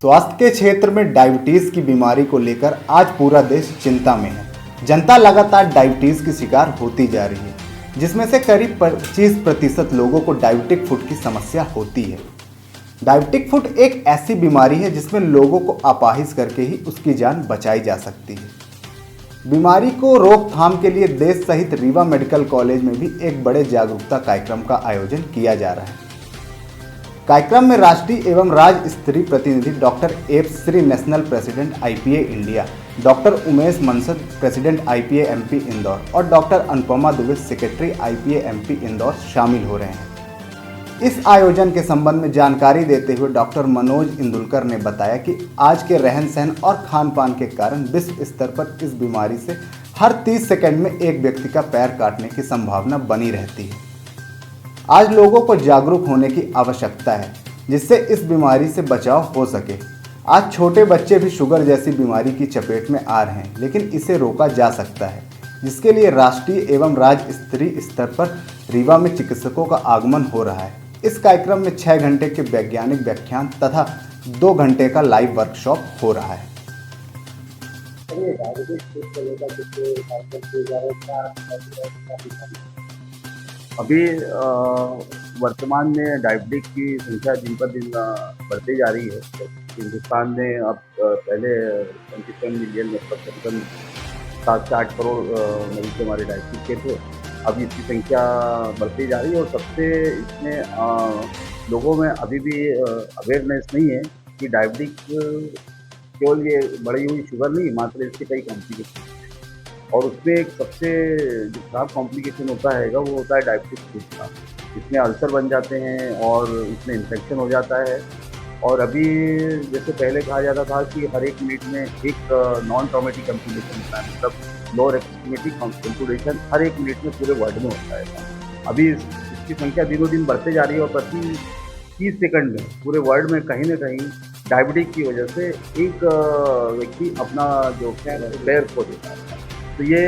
स्वास्थ्य के क्षेत्र में डायबिटीज की बीमारी को लेकर आज पूरा देश चिंता में है। जनता लगातार डायबिटीज की शिकार होती जा रही है, जिसमें से करीब 25% लोगों को डायबिटिक फुट की समस्या होती है। डायबिटिक फुट एक ऐसी बीमारी है जिसमें लोगों को अपाहिज करके ही उसकी जान बचाई जा सकती है। बीमारी को रोकथाम के लिए देश सहित रीवा मेडिकल कॉलेज में भी एक बड़े जागरूकता कार्यक्रम का आयोजन किया जा रहा है। कार्यक्रम में राष्ट्रीय एवं राज्य स्तरीय प्रतिनिधि डॉक्टर एप Shri national president IPA India, doctor Umesh Mansad president IPA MP Indore और doctor Anupama Dubey secretary IPA MP Indore शामिल हो रहे हैं। इस आयोजन के संबंध में जानकारी देते हुए डॉक्टर मनोज इंदुलकर ने बताया कि आज के रहन सहन और खान पान के कारण विश्व स्तर पर इस बीमारी से हर 30 सेकंड में एक व्यक्ति का पैर काटने की संभावना बनी रहती है। आज लोगों को जागरूक होने की आवश्यकता है, जिससे इस बीमारी से बचाव हो सके। आज छोटे बच्चे भी शुगर जैसी बीमारी की चपेट में आ रहे हैं, लेकिन इसे रोका जा सकता है, जिसके लिए राष्ट्रीय एवं राज्य स्तरीय स्तर पर रीवा में चिकित्सकों का आगमन हो रहा है। इस कार्यक्रम में 6 घंटे के वैज्ञानिक व्याख्यान तथा 2 घंटे का लाइव वर्कशॉप हो रहा है। अभी वर्तमान में डायबिटिक की संख्या दिन पर दिन बढ़ती जा रही है। हिंदुस्तान में अब पहले 27 मिलियन मतलब तकरीबन 7 से 8 करोड़ मरीज हमारे डायबिटिक के थे। अब इसकी संख्या बढ़ती जा रही है और सबसे इसमें लोगों में अभी भी अवेयरनेस नहीं है कि डायबिटिक केवल ये बढ़ी हुई शुगर नहीं, मात्र इसके कई कॉम्प्लिकेशन और उसमें एक सबसे जो खराब कॉम्प्लिकेशन होता है वो होता है डायबिटिक फुट का। इसमें अल्सर बन जाते हैं और इसमें इन्फेक्शन हो जाता है। और अभी जैसे पहले कहा जाता था कि हर 1 मिनट में एक नॉन ट्रॉमेटिक कॉम्प्लिकेशन होता है, मतलब लोअर एक्सट्रीमिटी कॉम्प्लिकेशन हर 1 मिनट में पूरे वर्ल्ड में होता है। अभी इसकी संख्या दिनों दिन बढ़ते जा रही है और प्रति 30 सेकंड में पूरे वर्ल्ड में कहीं ना कहीं डायबिटिक की वजह से एक व्यक्ति अपना जो पैर खो देता है। तो ये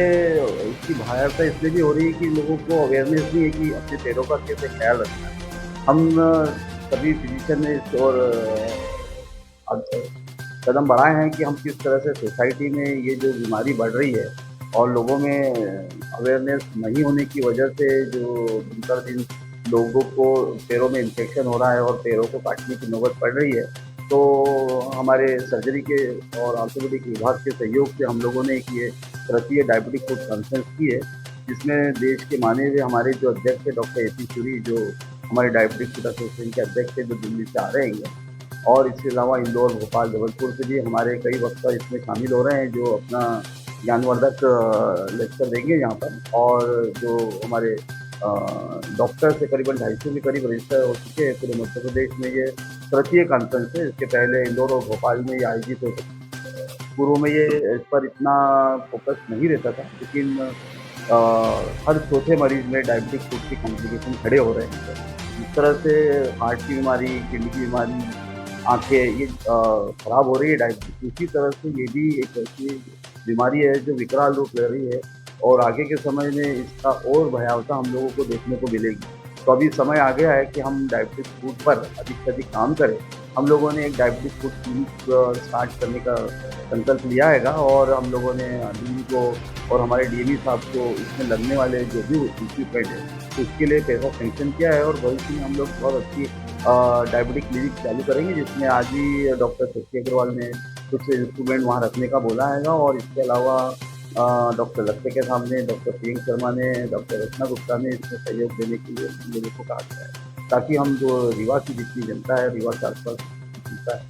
इसकी भयावता इसलिए भी हो रही है कि लोगों को अवेयरनेस नहीं है कि अपने पैरों का कैसे ख्याल रखना है। हम सभी फिजिशियन ने इस और कदम बढ़ाए हैं कि हम किस तरह से सोसाइटी में ये जो बीमारी बढ़ रही है और लोगों में अवेयरनेस नहीं होने की वजह से जो दिन पर दिन लोगों को पैरों में इन्फेक्शन हो रहा है और पैरों को काटने की नौबत पड़ रही है। तो हमारे सर्जरी के और ऑर्थोपेडिक विभाग के सहयोग से हम लोगों ने एक ये तृतीय डायबिटिक फुट कॉन्फ्रेंस की है, जिसमें देश के माने हुए हमारे जो अध्यक्ष है डॉक्टर एपी सूरी, जो हमारे डायबिटिक फुट एसोसिएशन के अध्यक्ष है, जो दिल्ली से आ रहे हैं। और इसके अलावा इंदौर, भोपाल, जबलपुर से भी हमारे कई वक्ता इसमें शामिल हो रहे हैं, जो अपना ज्ञानवर्धक लेक्चर देंगे यहाँ पर। और जो हमारे डॉक्टर से करीबन 250 के करीब रजिस्टर हो चुके हैं पूरे मध्य प्रदेश में। ये तृतीय कॉन्फ्रेंस है। इसके पहले इंदौर और भोपाल में ये आयोजित हो सकती। पूर्व में ये इस पर इतना फोकस नहीं रहता था, लेकिन हर चौथे मरीज में डायबिटिक फुट की कॉम्प्लिकेशन खड़े हो रहे हैं। इस तरह से हार्ट की बीमारी, किडनी की बीमारी, आँखें ये खराब हो रही है डायबिटिक। इसी तरह से ये भी एक ऐसी बीमारी है जो विकराल रूप ले रही है और आगे के समय में इसका और भयावता हम लोगों को देखने को मिलेगी। तो अभी समय आ गया है कि हम डायबिटिक फुट पर अधिक से अधिक काम करें। हम लोगों ने एक डायबिटिक फुट क्लिनिक स्टार्ट करने का संकल्प लिया है और हम लोगों ने डीएम को और हमारे डीएमई साहब को इसमें लगने वाले जो भी इक्विपमेंट है तो उसके लिए पैसा सेंक्शन किया है। और भविष्य में हम लोग बहुत अच्छी डायबिटिक क्लिनिक चालू करेंगे, जिसमें आज ही डॉक्टर शशि अग्रवाल ने कुछ इंस्ट्रूमेंट वहाँ रखने का बोला है। और इसके अलावा डॉक्टर लक्ष्य के सामने डॉक्टर प्रियंक शर्मा ने, डॉक्टर रचना गुप्ता ने इसमें सहयोग देने के लिए हम लोगों को कहा गया है, ताकि हम जो रीवा की जितनी जनता है, रीवा के आसपास जनता है,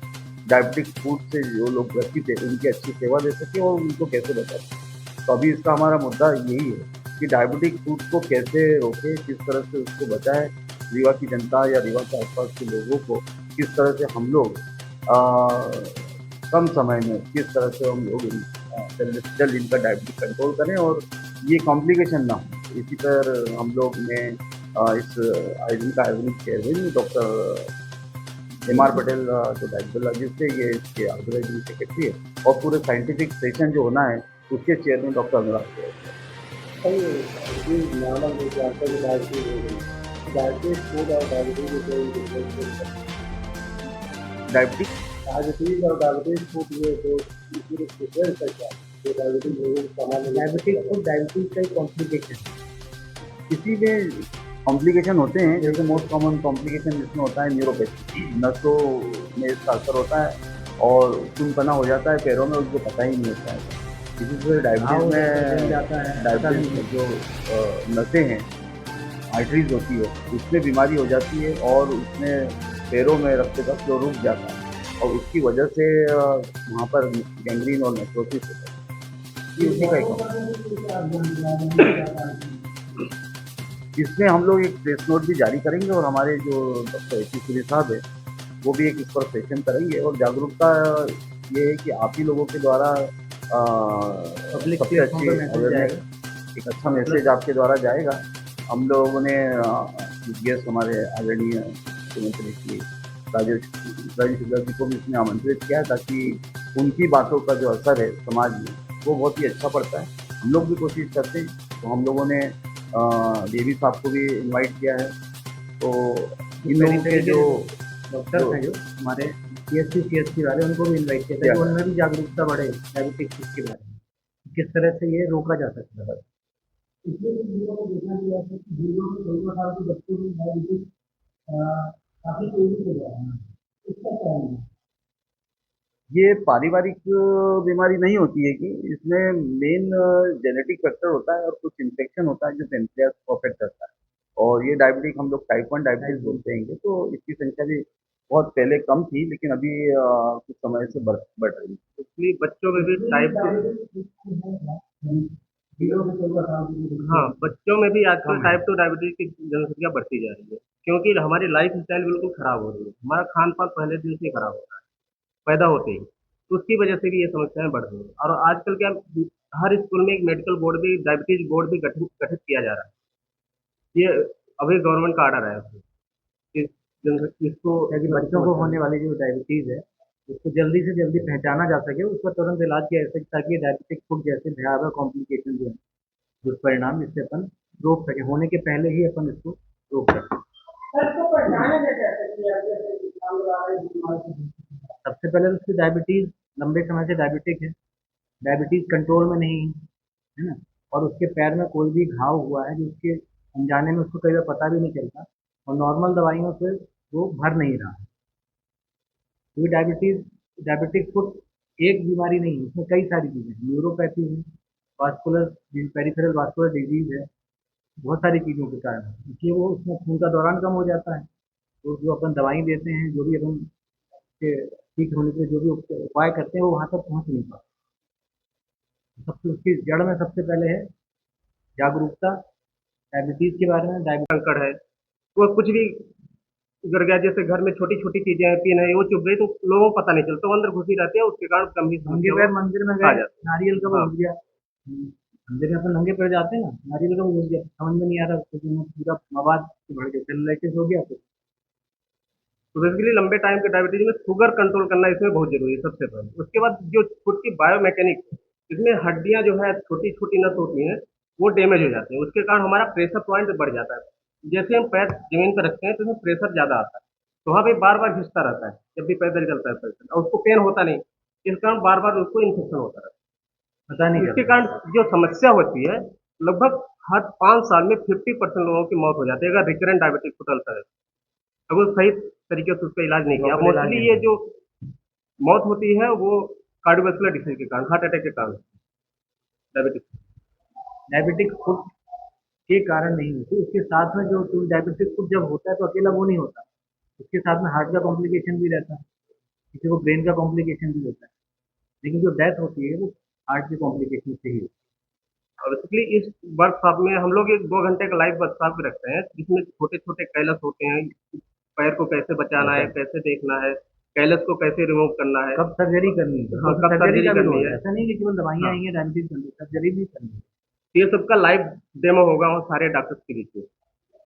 डायबिटिक फुट से जो लोग ग्रसित है उनकी अच्छी सेवा दे सके और उनको कैसे बचा सके। तो अभी इसका हमारा मुद्दा यही है कि डायबिटिक फुट को कैसे रोके, किस तरह से उसको बचाए। रीवा की जनता या रीवा के आसपास के लोगों को किस तरह से हम लोग कम समय में किस तरह से हम लोग जल्द इनका डायबिटिक कंट्रोल करें और ये कॉम्प्लिकेशन ना हो। इसी पर हम लोग ने इस आयोजन का आयोजन chairman doctor M R Patel जो डायबिटोलॉजिस्ट है, ये इसके ऑर्गेनाइजिंग सेक्रेटरी है, और पूरे साइंटिफिक सेशन जो होना है उसके चेयरमैन डॉक्टर अनुराग है। डायबिटिक डायबिटीज और डायबिटीज फूड ये जो इसमें डिफरेंस है क्या, जो डायबिटीज लोगों को सामान्य डायबिटीज फूड डायबिटीज का एक कॉम्प्लिकेशन किसी में कॉम्प्लिकेशन होते हैं, जैसे मोस्ट कॉमन कॉम्प्लिकेशन जिसमें होता है न्यूरोपैथी, नसों में इसका असर होता है और सुनपना हो जाता है पैरों में, उसको पता ही नहीं होता है। इसी से डायबिटीज में जाता है डायबिटीज में जो नसें हैं, आर्टरीज होती है, उसमें बीमारी हो जाती है और उसमें पैरों में रक्त का फ्लो रुक जाता है और उसकी वजह से वहाँ पर गैंग्रीन और नेक्रोसिस होता है। ये उसी का इसमें हम लोग एक प्रेस नोट भी जारी करेंगे और हमारे जो डॉक्टर एसी सूरी साहब है वो भी एक इस पर सेशन करेंगे और जागरूकता ये है कि आप ही लोगों के द्वारा पब्लिक सबसे अच्छी अवेयरनेस, एक अच्छा मैसेज आपके द्वारा जाएगा। हम लोगों ने गेस्ट हमारे आदरणीय मुख्यमंत्री श्री राजेश शुक्ला जी को भी इसमें आमंत्रित किया ताकि उनकी बातों का जो असर है समाज में वो बहुत ही अच्छा पड़ता है। हम लोग भी कोशिश करते हैं, तो हम लोगों ने देवी साहब को भी इनवाइट किया है। तो इन लोगों के जो डॉक्टर हैं जो हमारे CSC वाले, उनको भी इनवाइट किया था कि उनमें भी जागरूकता बढ़े डायबिटिक फूड के बारे में, किस तरह से ये रोका जा सकता है। इसलिए लोगों को देखा गया है कि जीरो में 14 साल के बच्चों में डायबिटीज काफी तेजी से बढ़ा है, इसका कारण है। ये पारिवारिक बीमारी नहीं होती है कि इसमें मेन जेनेटिक फैक्टर होता है और कुछ इन्फेक्शन होता है जो पेनक्रियास को अफेक्ट करता है और ये डायबिटिक हम लोग टाइप 1 डायबिटीज बोलते हैं। तो इसकी संख्या भी बहुत पहले कम थी लेकिन अभी कुछ समय से बढ़ रही है। इसलिए बच्चों में भी टाइप जीरो से 14 साल के हाँ, बच्चों में भी आजकल टाइप 2 डायबिटीज की जनसंख्या बढ़ती जा रही है क्योंकि हमारी लाइफ स्टाइल बिल्कुल खराब हो रही है। हमारा खान पान पहले दिन से ही खराब हो रहा है पैदा होते ही, तो उसकी वजह से भी ये समस्याएं बढ़ रही हैं। और आजकल क्या, हर स्कूल में एक मेडिकल बोर्ड भी, डायबिटीज बोर्ड भी गठित किया जा रहा है। ये अभी गवर्नमेंट का आर्डर आया है इसको ताकि बच्चों को होने वाली जो डायबिटीज है उसको जल्दी से जल्दी पहचाना जा सके, उसका तुरंत इलाज किया जा सके ताकि डायबिटिक फूड जैसे भयावह कॉम्प्लिकेशन जो है दुष्परिणाम इससे अपन रोक सके, होने के पहले ही अपन इसको रोक सकें। सबसे पहले तो उसकी डायबिटीज लंबे समय से डायबिटिक है, डायबिटीज कंट्रोल में नहीं है ना, और उसके पैर में कोई भी घाव हुआ है जो उसके अनजाने में उसको कई बार पता भी नहीं चलता और नॉर्मल दवाइयों से वो भर नहीं रहा है। ये डायबिटिक फुट एक बीमारी नहीं है, इसमें कई सारी चीज़ें हैं, न्यूरोपैथी है, वास्कुलर पेरिफेरल वास्कुलर डिजीज है, बहुत सारी चीज़ों के कारण है। इसलिए वो उसमें खून का दौरान कम हो जाता है, तो जो अपन दवाई देते हैं, जो भी अपन के ठीक होने के लिए जो भी उपाय करते हैं वो वहाँ तक पहुँच नहीं पाता। सबसे उसकी जड़ में सबसे पहले है जागरूकता डायबिटीज के बारे में। संकट है, वो कुछ भी गिर गया, जैसे घर में छोटी छोटी चीजें पिन है वो चुभ गई तो लोगों को पता नहीं चलता, वो अंदर घुसी रहती है, उसके कारण गंभीर नंगे पैर मंदिर में आ गए, जाता है। नारियल का वो हाँ। घुस गया, मंदिर में अपन नंगे पैर जाते हैं ना, नारियल का वो घुस गया, समझ में नहीं आ रहा, क्योंकि वो पूरा मवाद बढ़ गया, सेलुलाइटिस हो गया। तो बेसिकली लंबे टाइम के डायबिटीज में शुगर कंट्रोल करना इसमें बहुत जरूरी है सबसे पहले। उसके बाद जो खुद की बायोमैकेनिक, इसमें हड्डियां जो है छोटी छोटी नस होती हैं वो डैमेज हो जाती है, उसके कारण हमारा प्रेशर पॉइंट बढ़ जाता है। जैसे हम पैर जमीन पर रखते हैं तो उसमें प्रेशर ज्यादा आता है, तो वहाँ पे बार बार घिसता रहता है जब भी पैदल चलता है पेशेंट, और उसको पेन होता नहीं, इस कारण बार बार उसको इन्फेक्शन होता रहता है। पता नहीं इसके चलता। कारण जो समस्या होती है, लगभग हर 5 साल में 50% लोगों की मौत हो जाती है अगर रिकरेंट डायबिटिक फुट अल्सर है, अगर सही तरीके से उसका इलाज नहीं किया। प्रॉपर इलाज मोस्टली नहीं ये किया। जो मौत होती है वो कार्डियोवैस्कुलर डिसीज के कारण, हार्ट अटैक के कारण, डायबिटिक। डायबिटिक फुट के कारण नहीं होती, उसके साथ में जो डायबिटिक फुट जब होता है तो अकेला वो नहीं होता, उसके साथ में हार्ट का कॉम्प्लिकेशन भी रहता है, किसी को ब्रेन का कॉम्प्लिकेशन भी होता है, लेकिन जो डेथ होती है वो हार्ट के कॉम्प्लिकेशन से ही होती और बेसिकली इस वर्कशॉप में हम लोग एक 2 घंटे का लाइव वर्कशॉप भी रखते हैं जिसमें छोटे छोटे कैलस होते हैं, पैर को कैसे बचाना है, कैसे देखना है, कैलस को कैसे रिमूव करना है, है। कब सर्जरी करनी है, हाँ, कब सर्जरी का भी करनी रोल है। है, ऐसा नहीं कि केवल दवाइयाँ हाँ, आई हैं डायबिटीज सर्जरी भी करनी है। ये सबका लाइव डेमो होगा वहाँ सारे डॉक्टर्स के बीच में।